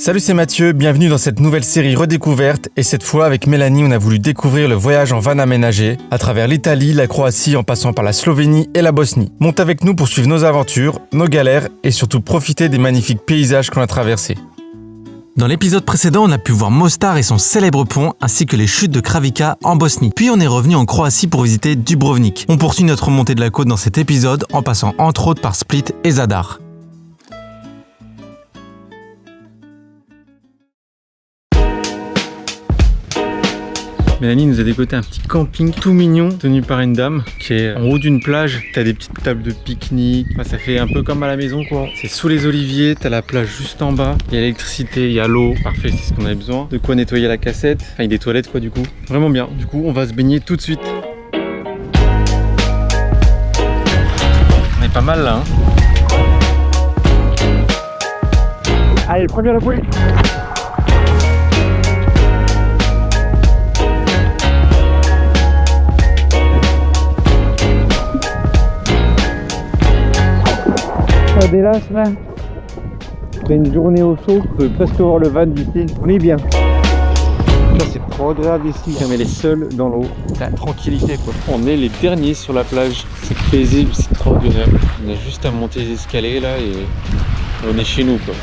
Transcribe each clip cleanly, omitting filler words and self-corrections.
Salut, c'est Mathieu, bienvenue dans cette nouvelle série Redécouverte et cette fois avec Mélanie on a voulu découvrir le voyage en van aménagé à travers l'Italie, la Croatie en passant par la Slovénie et la Bosnie. Monte avec nous pour suivre nos aventures, nos galères et surtout profiter des magnifiques paysages qu'on a traversés. Dans l'épisode précédent, on a pu voir Mostar et son célèbre pont, ainsi que les chutes de Kravica en Bosnie. Puis on est revenu en Croatie pour visiter Dubrovnik. On poursuit notre montée de la côte dans cet épisode en passant entre autres par Split et Zadar. Mélanie nous a dégoté un petit camping tout mignon tenu par une dame qui est en haut d'une plage. T'as des petites tables de pique-nique, ça fait un peu comme à la maison quoi. C'est sous les oliviers, t'as la plage juste en bas, il y a l'électricité, il y a l'eau, parfait, c'est ce qu'on avait besoin. De quoi nettoyer la cassette, enfin il y a des toilettes quoi du coup. Vraiment bien, du coup on va se baigner tout de suite. On est pas mal là hein. Allez, le premier à la bouée. Hélas, là, c'est une journée au chaud, on peut presque voir le van d'ici, on est bien. C'est trop agréable ici, on est les seuls dans l'eau, c'est la tranquillité quoi. On est les derniers sur la plage, c'est paisible, c'est trop agréable. On a juste à monter les escaliers là et on est chez nous quoi.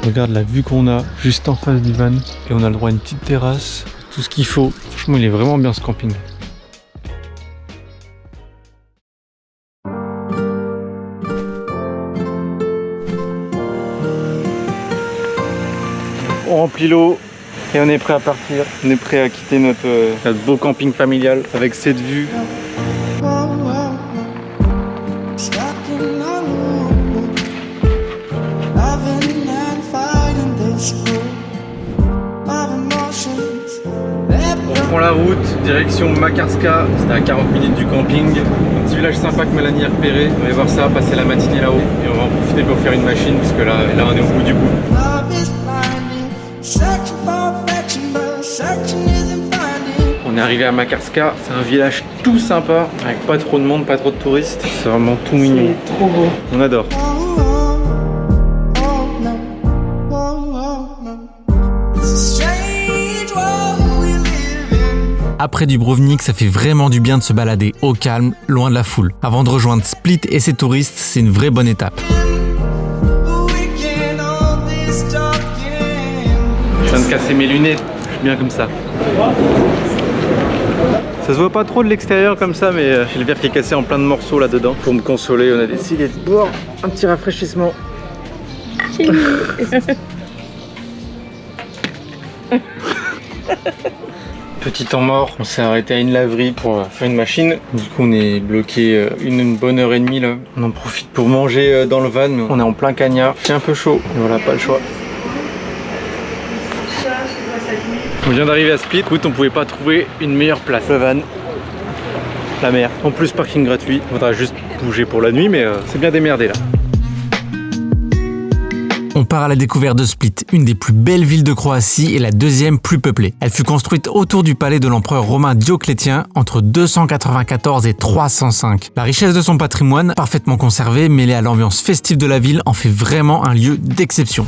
Regarde la vue qu'on a juste en face du van et on a le droit à une petite terrasse, tout ce qu'il faut. Franchement il est vraiment bien ce camping. On remplit l'eau et on est prêt à partir. On est prêt à quitter notre beau camping familial avec cette vue. On prend la route, direction Makarska, c'est à 40 minutes du camping. Un petit village sympa que Mélanie a repéré. On va voir ça, passer la matinée là-haut et on va en profiter pour faire une machine parce que là on est au bout du bout. On est arrivé à Makarska, c'est un village tout sympa, avec pas trop de monde, pas trop de touristes. C'est vraiment tout mignon. C'est trop beau. On adore. Après Dubrovnik, ça fait vraiment du bien de se balader au calme, loin de la foule. Avant de rejoindre Split et ses touristes, c'est une vraie bonne étape. Je viens de casser mes lunettes, je suis bien comme ça. Ça se voit pas trop de l'extérieur comme ça, mais j'ai le verre qui est cassé en plein de morceaux là-dedans. Pour me consoler, on a décidé de boire un petit rafraîchissement. Petit temps mort, on s'est arrêté à une laverie pour faire une machine. Du coup on est bloqué une bonne heure et demie là. On en profite pour manger dans le van. On est en plein cagnard, c'est un peu chaud. Et voilà, pas le choix. On vient d'arriver à Split, écoute, on pouvait pas trouver une meilleure place. Le van, la mer, en plus parking gratuit. On faudra juste bouger pour la nuit, mais c'est bien démerdé là. On part à la découverte de Split, une des plus belles villes de Croatie et la deuxième plus peuplée. Elle fut construite autour du palais de l'empereur romain Dioclétien entre 294 et 305. La richesse de son patrimoine, parfaitement conservé, mêlée à l'ambiance festive de la ville, en fait vraiment un lieu d'exception.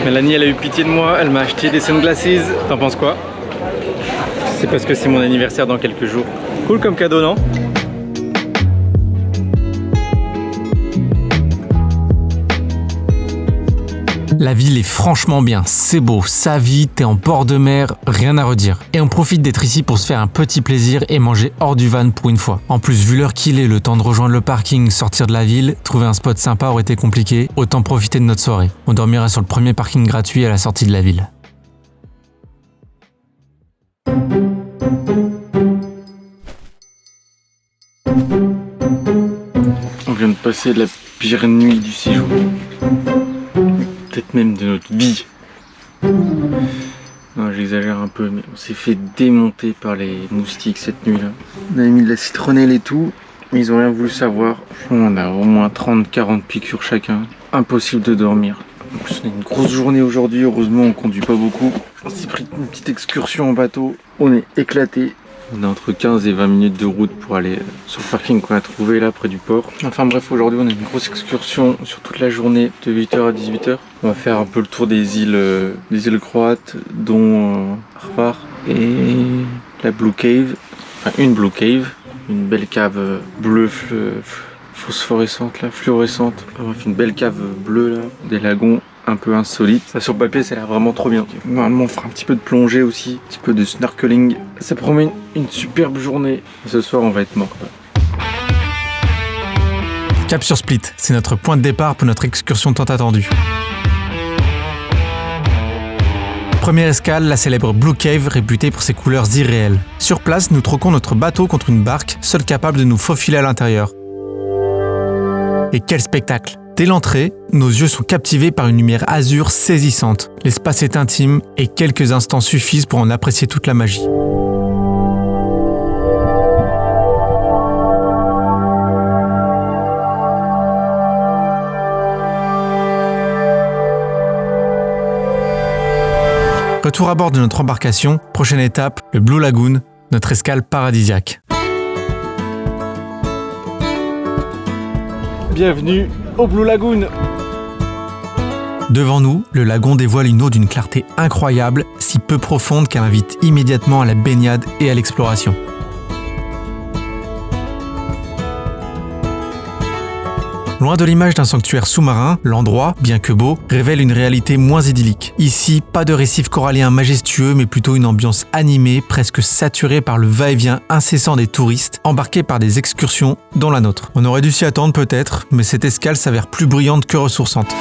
Mélanie, elle a eu pitié de moi, elle m'a acheté des sunglasses. T'en penses quoi? C'est parce que c'est mon anniversaire dans quelques jours. Cool comme cadeau, non? La ville est franchement bien, c'est beau, ça vit, t'es en bord de mer, rien à redire. Et on profite d'être ici pour se faire un petit plaisir et manger hors du van pour une fois. En plus, vu l'heure qu'il est, le temps de rejoindre le parking, sortir de la ville, trouver un spot sympa aurait été compliqué, autant profiter de notre soirée. On dormira sur le premier parking gratuit à la sortie de la ville. On vient de passer de la pire nuit du séjour. Peut-être même de notre vie. Non, j'exagère un peu, mais on s'est fait démonter par les moustiques cette nuit-là. On avait mis de la citronnelle et tout, mais ils ont rien voulu savoir. On a au moins 30-40 piqûres chacun. Impossible de dormir. En plus, on a une grosse journée aujourd'hui, heureusement on conduit pas beaucoup. On s'est pris une petite excursion en bateau, on est éclaté. On est entre 15 et 20 minutes de route pour aller sur le parking qu'on a trouvé là près du port. Enfin bref, aujourd'hui on a une grosse excursion sur toute la journée de 8h à 18h. On va faire un peu le tour des îles croates, dont Hvar et la Blue Cave. Enfin une Blue Cave, une belle cave bleue phosphorescente là, fluorescente. Bref, une belle cave bleue là, des lagons un peu insolites. Ça sur le papier ça a l'air vraiment trop bien. Normalement on fera un petit peu de plongée aussi, un petit peu de snorkeling. Ça promet une superbe journée. Ce soir on va être mort. Cap sur Split, c'est notre point de départ pour notre excursion tant attendue. Première escale, la célèbre Blue Cave réputée pour ses couleurs irréelles. Sur place, nous troquons notre bateau contre une barque, seule capable de nous faufiler à l'intérieur. Et quel spectacle! Dès l'entrée, nos yeux sont captivés par une lumière azur saisissante. L'espace est intime et quelques instants suffisent pour en apprécier toute la magie. Retour à bord de notre embarcation, prochaine étape, le Blue Lagoon, notre escale paradisiaque. Bienvenue au Blue Lagoon. Devant nous, le lagon dévoile une eau d'une clarté incroyable, si peu profonde qu'elle invite immédiatement à la baignade et à l'exploration. Loin de l'image d'un sanctuaire sous-marin, l'endroit, bien que beau, révèle une réalité moins idyllique. Ici, pas de récif corallien majestueux, mais plutôt une ambiance animée, presque saturée par le va-et-vient incessant des touristes, embarqués par des excursions, dont la nôtre. On aurait dû s'y attendre peut-être, mais cette escale s'avère plus bruyante que ressourçante.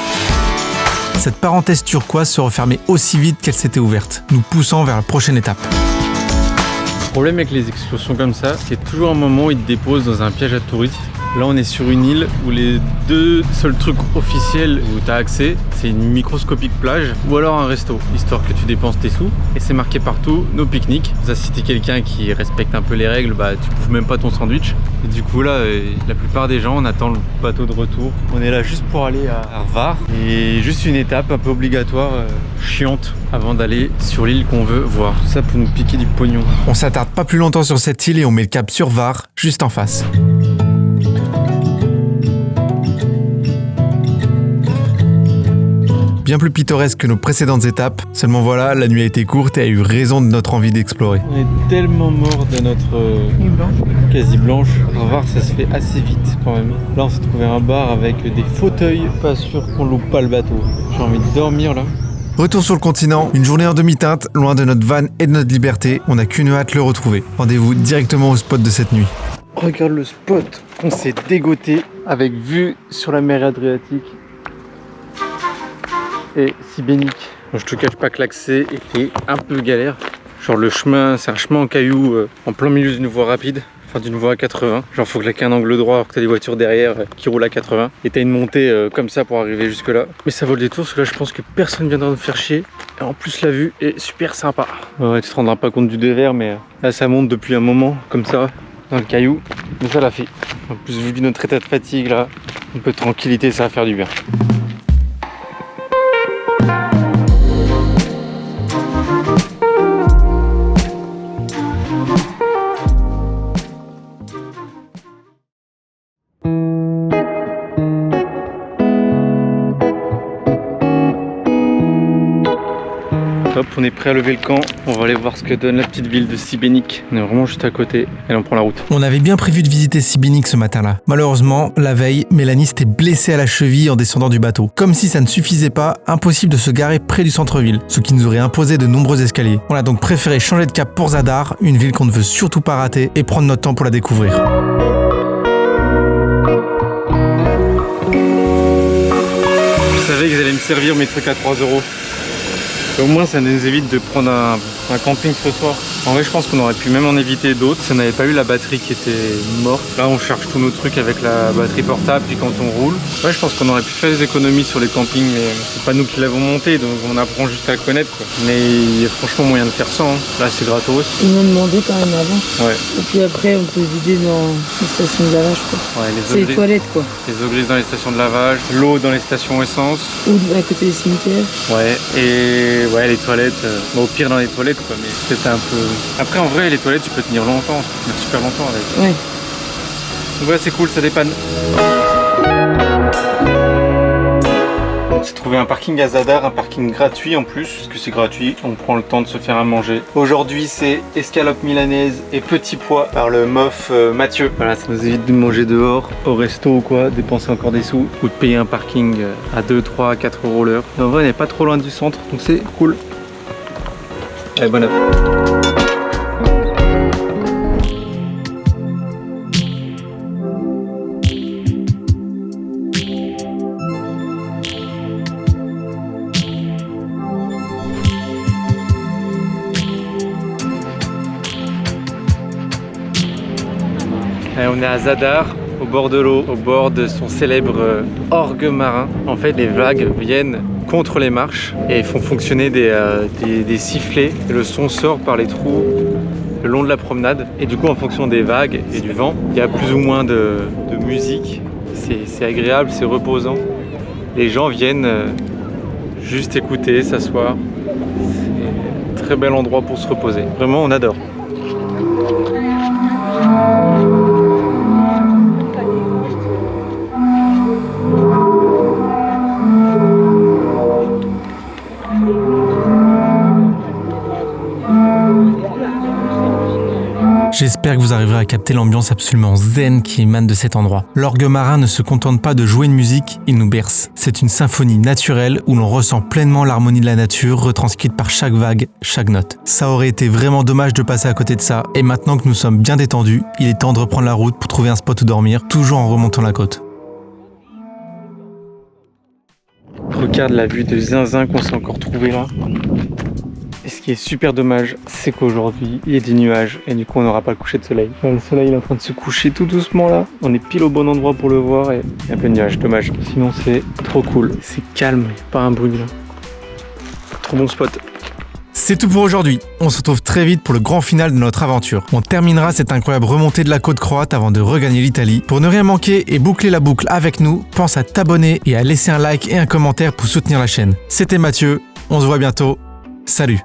Cette parenthèse turquoise se refermait aussi vite qu'elle s'était ouverte, nous poussant vers la prochaine étape. Le problème avec les excursions comme ça, c'est toujours un moment où ils te déposent dans un piège à touristes. Là on est sur une île où les deux seuls trucs officiels où tu as accès, c'est une microscopique plage ou alors un resto, histoire que tu dépenses tes sous. Et c'est marqué partout, no pique-nique. Ça, si t'es quelqu'un qui respecte un peu les règles, bah tu bouffes même pas ton sandwich. Et du coup là, la plupart des gens, on attend le bateau de retour. On est là juste pour aller à Hvar. Et juste une étape un peu obligatoire, chiante, avant d'aller sur l'île qu'on veut voir. Tout ça pour nous piquer du pognon. On s'attarde pas plus longtemps sur cette île et on met le cap sur Hvar, juste en face. Bien plus pittoresque que nos précédentes étapes, seulement voilà, la nuit a été courte et a eu raison de notre envie d'explorer. On est tellement mort de notre quasi blanche. Hvar, ça se fait assez vite quand même. Là on s'est trouvé un bar avec des fauteuils, pas sûr qu'on loupe pas le bateau. J'ai envie de dormir là. Retour sur le continent, une journée en demi-teinte, loin de notre van et de notre liberté, on n'a qu'une hâte le retrouver. Rendez-vous directement au spot de cette nuit. Regarde le spot qu'on s'est dégoté avec vue sur la mer Adriatique et Šibenik. Bon, je te cache pas que l'accès était un peu galère. Genre le chemin, c'est un chemin en cailloux en plein milieu d'une voie rapide. Enfin d'une voie à 80. Genre faut claquer un angle droit alors que t'as des voitures derrière qui roulent à 80. Et t'as une montée comme ça pour arriver jusque là. Mais ça vaut le détour parce que là je pense que personne viendra nous faire chier. Et en plus la vue est super sympa. Ouais, tu te rendras pas compte du dévers mais là ça monte depuis un moment comme ça dans le caillou. Mais ça l'a fait. En plus vu que notre état de fatigue là, un peu de tranquillité ça va faire du bien. Hop, on est prêt à lever le camp, on va aller voir ce que donne la petite ville de Šibenik. On est vraiment juste à côté et on prend la route. On avait bien prévu de visiter Šibenik ce matin-là. Malheureusement, la veille, Mélanie s'était blessée à la cheville en descendant du bateau. Comme si ça ne suffisait pas, impossible de se garer près du centre-ville, ce qui nous aurait imposé de nombreux escaliers. On a donc préféré changer de cap pour Zadar, une ville qu'on ne veut surtout pas rater, et prendre notre temps pour la découvrir. Je savais qu'ils allaient me servir mes trucs à 3 €. Au moins ça nous évite de prendre un camping ce soir. En vrai je pense qu'on aurait pu même en éviter d'autres si on n'avait pas eu la batterie qui était morte. Là on charge tous nos trucs avec la batterie portable puis quand on roule. Ouais je pense qu'on aurait pu faire des économies sur les campings mais c'est pas nous qui l'avons monté donc on apprend juste à le connaître quoi. Mais il y a franchement moyen de faire ça hein. Là c'est gratos. Ils m'ont demandé quand même avant. Ouais. Et puis après on peut vider dans les stations de lavage quoi. Ouais, C'est les toilettes quoi. Les eaux grises dans les stations de lavage, l'eau dans les stations essence. Ou à côté des cimetières. Ouais et ouais, les toilettes, au pire dans les toilettes quoi, mais c'était un peu... Après en vrai les toilettes tu peux tenir longtemps, tu peux tenir super longtemps avec. Oui. Donc ouais c'est cool, ça dépanne. J'ai trouvé un parking à Zadar, un parking gratuit en plus, parce que c'est gratuit, on prend le temps de se faire à manger. Aujourd'hui c'est escalope milanaise et petits pois par le MOF Mathieu. Voilà, ça nous évite de manger dehors, au resto ou quoi, dépenser encore des sous, ou de payer un parking à 2, 3, 4 € l'heure. En vrai on n'est pas trop loin du centre, donc c'est cool. Allez, bonne heure. On est à Zadar, au bord de l'eau, au bord de son célèbre orgue marin. En fait, les vagues viennent contre les marches et font fonctionner des sifflets. Et le son sort par les trous le long de la promenade. Et du coup, en fonction des vagues et du vent, il y a plus ou moins de musique. C'est agréable, c'est reposant. Les gens viennent juste écouter, s'asseoir. C'est un très bel endroit pour se reposer. Vraiment, on adore. J'espère que vous arriverez à capter l'ambiance absolument zen qui émane de cet endroit. L'orgue marin ne se contente pas de jouer une musique, il nous berce. C'est une symphonie naturelle où l'on ressent pleinement l'harmonie de la nature retranscrite par chaque vague, chaque note. Ça aurait été vraiment dommage de passer à côté de ça, et maintenant que nous sommes bien détendus, il est temps de reprendre la route pour trouver un spot où dormir, toujours en remontant la côte. Regarde la vue de zinzin qu'on s'est encore trouvé là. Et ce qui est super dommage, c'est qu'aujourd'hui, il y a des nuages et du coup, on n'aura pas le coucher de soleil. Enfin, le soleil est en train de se coucher tout doucement là. On est pile au bon endroit pour le voir et il y a un peu de nuages, dommage. Sinon, c'est trop cool. C'est calme, il n'y a pas un bruit là. Trop bon spot. C'est tout pour aujourd'hui. On se retrouve très vite pour le grand final de notre aventure. On terminera cette incroyable remontée de la côte croate avant de regagner l'Italie. Pour ne rien manquer et boucler la boucle avec nous, pense à t'abonner et à laisser un like et un commentaire pour soutenir la chaîne. C'était Mathieu, on se voit bientôt. Salut!